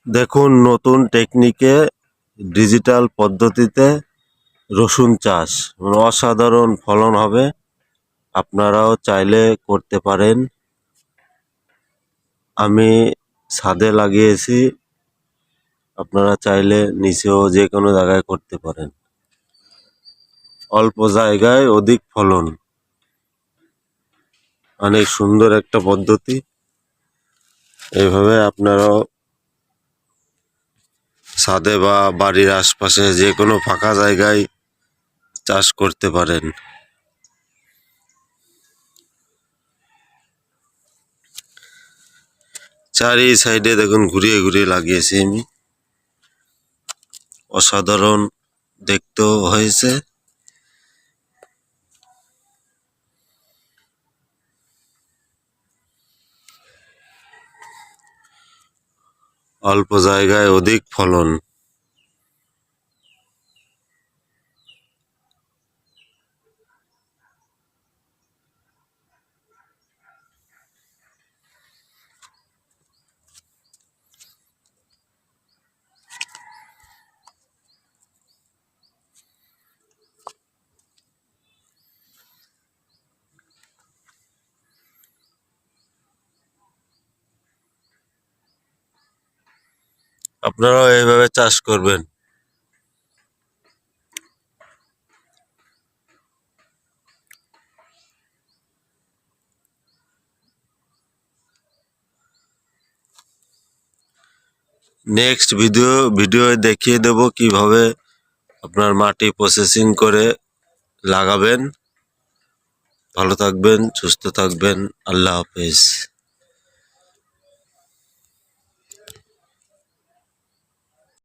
দেখুন নতুন টেকনিকে ডিজিটাল পদ্ধতিতে রসুন চাষ অসাধারণ ফলন হবে। আপনারাও চাইলে করতে পারেন। আমি ছাদে লাগিয়েছি, আপনারা চাইলে নিচেও যে কোনো জায়গায় করতে পারেন। অল্প জায়গায় অধিক ফলন, অনেক সুন্দর একটা পদ্ধতি। এইভাবে আপনারাও ছাদে বা বাড়ির আশপাশে যে কোনো ফাঁকা জায়গায় চাষ করতে পারেন। চারি সাইডে দেখুন ঘুরিয়ে ঘুরিয়ে লাগিয়েছি আমি, অসাধারণ দেখতেও হয়েছে। অল্প জায়গায় অধিক ফলন। আপনারাও এইভাবে চাষ করবেন। নেক্সট ভিডিও দেখিয়ে দেব কিভাবে আপনার মাটি প্রসেসিং করে লাগাবেন। ভালো থাকবেন, সুস্থ থাকবেন। আল্লাহ হাফেজ।